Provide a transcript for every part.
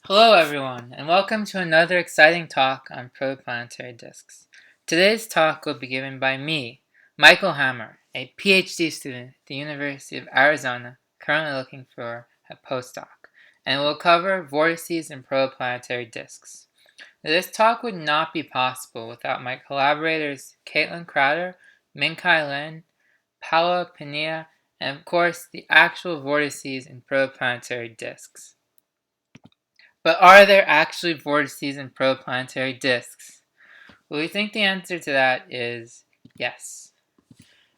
Hello everyone, and welcome to another exciting talk on protoplanetary disks. Today's talk will be given by me, Michael Hammer, a PhD student at the University of Arizona, currently looking for a postdoc, and will cover vortices and protoplanetary disks. This talk would not be possible without my collaborators Caitlin Crowder, Minkai Lin, Paula Pinilla, and of course the actual vortices and protoplanetary disks. But are there actually vortices and protoplanetary disks? Well, we think the answer to that is yes.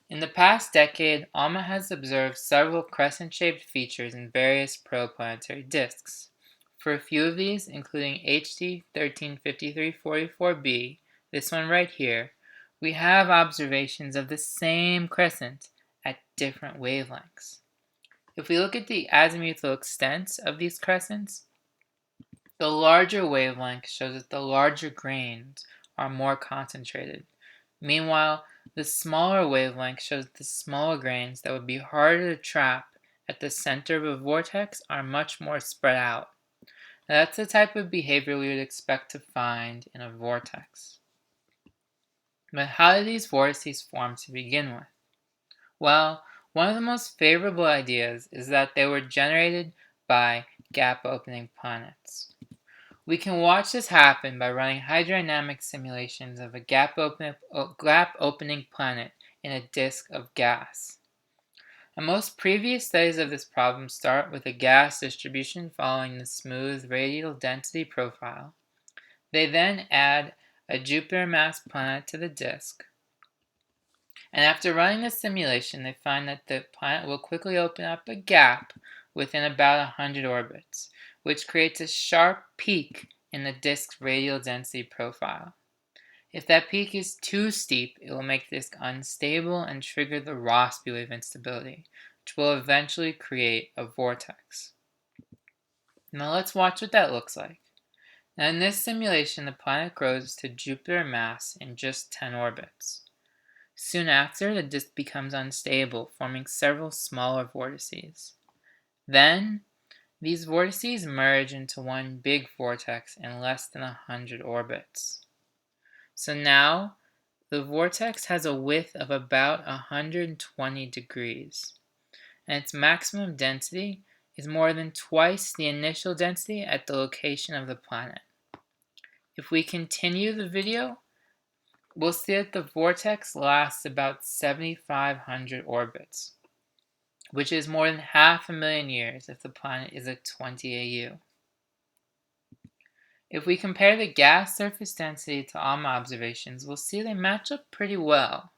In the past decade, ALMA has observed several crescent-shaped features in various protoplanetary disks. For a few of these, including HD 135344b, this one right here, we have observations of the same crescent at different wavelengths. If we look at the azimuthal extents of these crescents, the larger wavelength shows that the larger grains are more concentrated. Meanwhile, the smaller wavelength shows that the smaller grains that would be harder to trap at the center of a vortex are much more spread out. Now, that's the type of behavior we would expect to find in a vortex. But how did these vortices form to begin with? Well, one of the most favorable ideas is that they were generated by gap-opening planets. We can watch this happen by running hydrodynamic simulations of a gap-opening planet in a disk of gas. And most previous studies of this problem start with a gas distribution following the smooth radial density profile. They then add a Jupiter mass planet to the disk. And after running this simulation, they find that the planet will quickly open up a gap within about 100 orbits, which creates a sharp peak in the disk's radial density profile. If that peak is too steep, it will make the disk unstable and trigger the Rossby wave instability, which will eventually create a vortex. Now let's watch what that looks like. Now in this simulation, the planet grows to Jupiter mass in just 10 orbits. Soon after, the disk becomes unstable, forming several smaller vortices. Then, these vortices merge into one big vortex in less than 100 orbits. So now, the vortex has a width of about 120 degrees, and its maximum density is more than twice the initial density at the location of the planet. If we continue the video, we'll see that the vortex lasts about 7,500 orbits, which is more than 500,000 years if the planet is at 20 AU. If we compare the gas surface density to ALMA observations, we'll see they match up pretty well.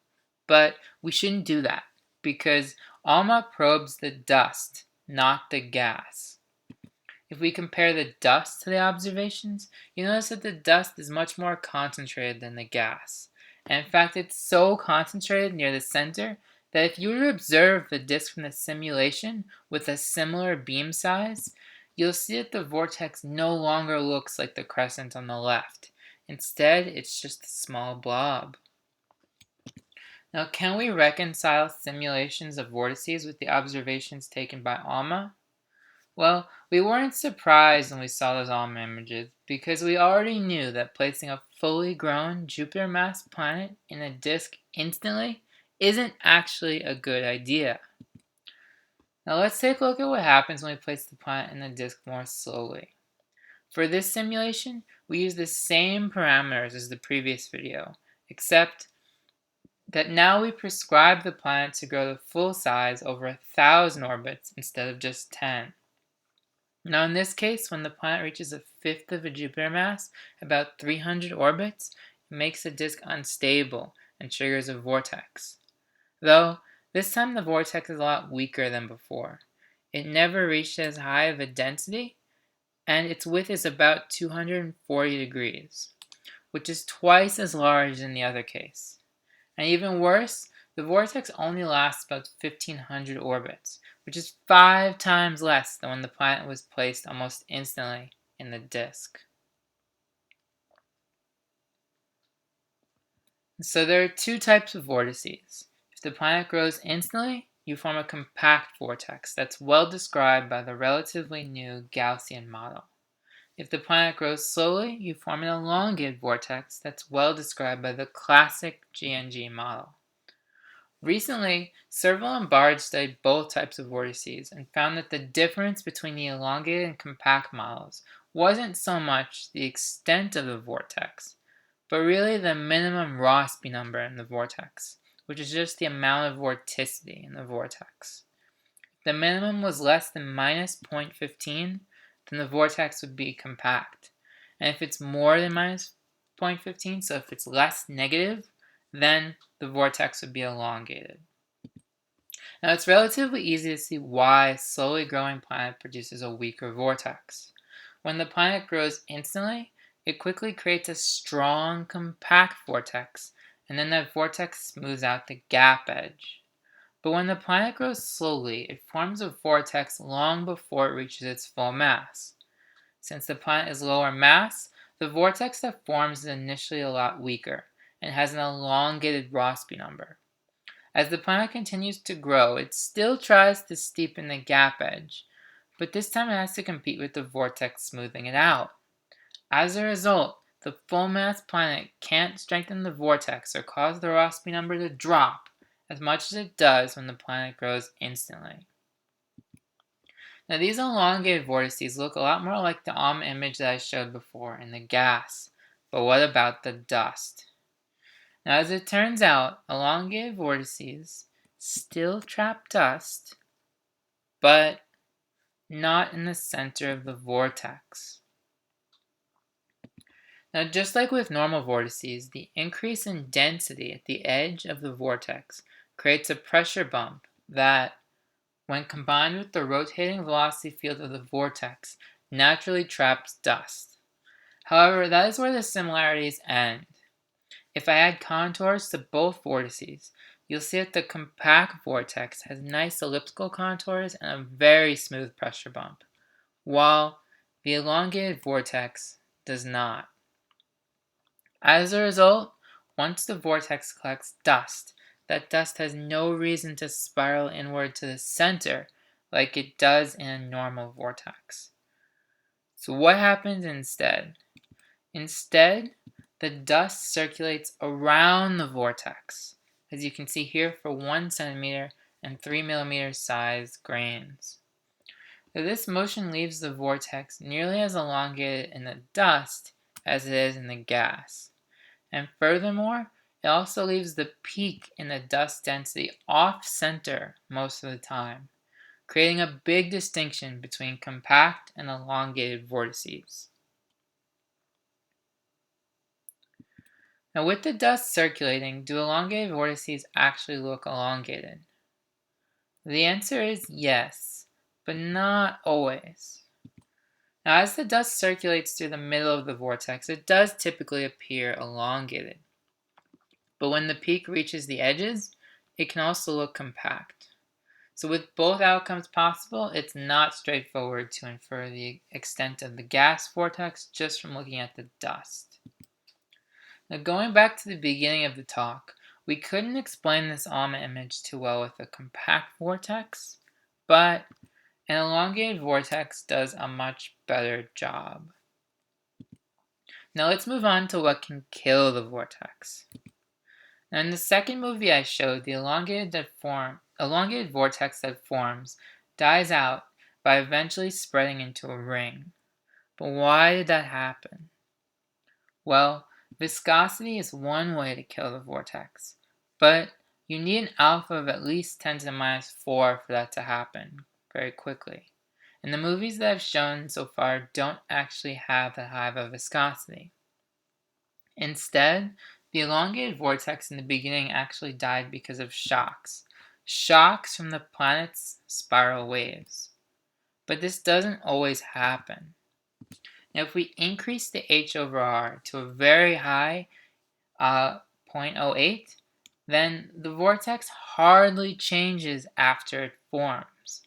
But we shouldn't do that, because ALMA probes the dust, not the gas. If we compare the dust to the observations, you notice that the dust is much more concentrated than the gas. And in fact, it's so concentrated near the center that if you were to observe the disk from the simulation with a similar beam size, you'll see that the vortex no longer looks like the crescent on the left. Instead, it's just a small blob. Now, can we reconcile simulations of vortices with the observations taken by ALMA? Well, we weren't surprised when we saw those ALMA images, because we already knew that placing a fully grown Jupiter mass planet in a disk instantly isn't actually a good idea. Now let's take a look at what happens when we place the planet in the disk more slowly. For this simulation, we use the same parameters as the previous video, except that now we prescribe the planet to grow to full size over 1,000 orbits instead of just 10. Now in this case, when the planet reaches a fifth of a Jupiter mass, about 300 orbits, it makes the disk unstable and triggers a vortex. Though, this time the vortex is a lot weaker than before. It never reached as high of a density, and its width is about 240 degrees, which is twice as large in the other case. And even worse, the vortex only lasts about 1,500 orbits, which is 5 times less than when the planet was placed almost instantly in the disk. So there are two types of vortices. If the planet grows instantly, you form a compact vortex that's well described by the relatively new Gaussian model. If the planet grows slowly, you form an elongated vortex that's well described by the classic GNG model. Recently, Serval and Bard studied both types of vortices and found that the difference between the elongated and compact models wasn't so much the extent of the vortex, but really the minimum Rossby number in the vortex, which is just the amount of vorticity in the vortex. If the minimum was less than minus 0.15, then the vortex would be compact. And if it's more than minus 0.15, so if it's less negative, then the vortex would be elongated. Now it's relatively easy to see why a slowly growing planet produces a weaker vortex. When the planet grows instantly, it quickly creates a strong, compact vortex, and then that vortex smooths out the gap edge. But when the planet grows slowly, it forms a vortex long before it reaches its full mass. Since the planet is lower mass, the vortex that forms is initially a lot weaker and has an elongated Rossby number. As the planet continues to grow, it still tries to steepen the gap edge, but this time it has to compete with the vortex smoothing it out. As a result, the full mass planet can't strengthen the vortex or cause the Rossby number to drop as much as it does when the planet grows instantly. Now these elongated vortices look a lot more like the ALMA image that I showed before in the gas, but what about the dust? Now as it turns out, elongated vortices still trap dust, but not in the center of the vortex. Now just like with normal vortices, the increase in density at the edge of the vortex creates a pressure bump that, when combined with the rotating velocity field of the vortex, naturally traps dust. However, that is where the similarities end. If I add contours to both vortices, you'll see that the compact vortex has nice elliptical contours and a very smooth pressure bump, while the elongated vortex does not. As a result, once the vortex collects dust, that dust has no reason to spiral inward to the center like it does in a normal vortex. So what happens instead? Instead, the dust circulates around the vortex, as you can see here for 1 centimeter and 3 millimeter size grains. So this motion leaves the vortex nearly as elongated in the dust as it is in the gas. And furthermore, it also leaves the peak in the dust density off-center most of the time, creating a big distinction between compact and elongated vortices. Now with the dust circulating, do elongated vortices actually look elongated? The answer is yes, but not always. Now as the dust circulates through the middle of the vortex, it does typically appear elongated. But when the peak reaches the edges, it can also look compact. So with both outcomes possible, it's not straightforward to infer the extent of the gas vortex just from looking at the dust. Now going back to the beginning of the talk, we couldn't explain this ALMA image too well with a compact vortex, but an elongated vortex does a much better job. Now let's move on to what can kill the vortex. Now in the second movie I showed, the elongated vortex that forms dies out by eventually spreading into a ring. But why did that happen? Well, viscosity is one way to kill the vortex, but you need an alpha of at least 10 to the minus 4 for that to happen very quickly. And the movies that I've shown so far don't actually have that high of a viscosity. Instead, the elongated vortex in the beginning actually died because of shocks. Shocks from the planet's spiral waves. But this doesn't always happen. Now if we increase the h over r to a very high 0.08, then the vortex hardly changes after it forms.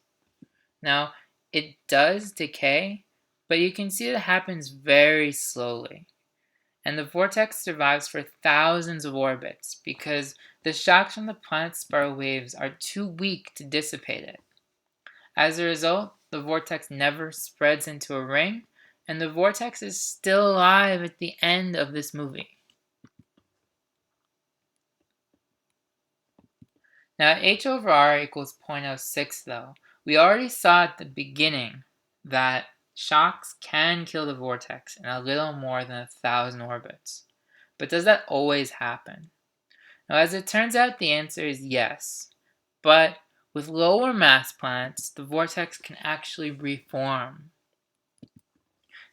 Now it does decay, but you can see that it happens very slowly. And the vortex survives for thousands of orbits because the shocks from the planet's spiral waves are too weak to dissipate it. As a result, the vortex never spreads into a ring, and the vortex is still alive at the end of this movie. Now at h over r equals 0.06 though, we already saw at the beginning that shocks can kill the vortex in a little more than 1,000 orbits. But does that always happen? Now as it turns out, the answer is yes. But with lower mass planets, the vortex can actually reform.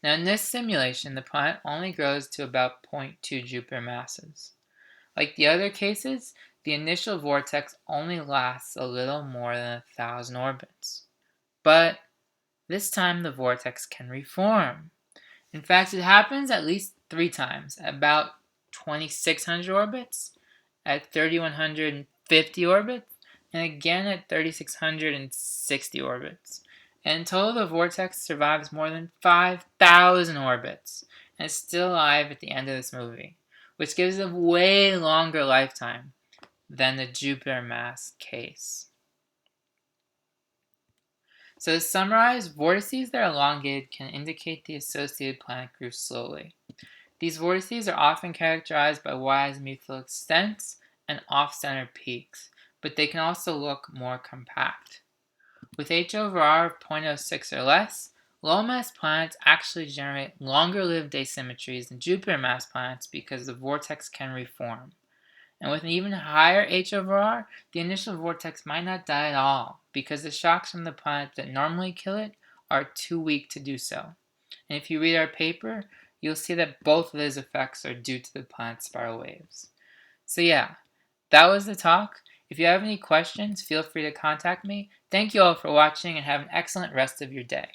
Now in this simulation, the planet only grows to about 0.2 Jupiter masses. Like the other cases, the initial vortex only lasts a little more than 1,000 orbits. But this time the vortex can reform. In fact, it happens at least 3 times, at about 2,600 orbits, at 3,150 orbits, and again at 3,660 orbits. And in total, the vortex survives more than 5,000 orbits and is still alive at the end of this movie, which gives it a way longer lifetime than the Jupiter mass case. So to summarize, vortices that are elongated can indicate the associated planet grew slowly. These vortices are often characterized by y-azimuthal extents and off-center peaks, but they can also look more compact. With h over r of 0.06 or less, low-mass planets actually generate longer-lived asymmetries than Jupiter-mass planets because the vortex can reform. And with an even higher h over r, the initial vortex might not die at all because the shocks from the planets that normally kill it are too weak to do so. And if you read our paper, you'll see that both of those effects are due to the planet's spiral waves. So yeah, that was the talk. If you have any questions, feel free to contact me. Thank you all for watching and have an excellent rest of your day.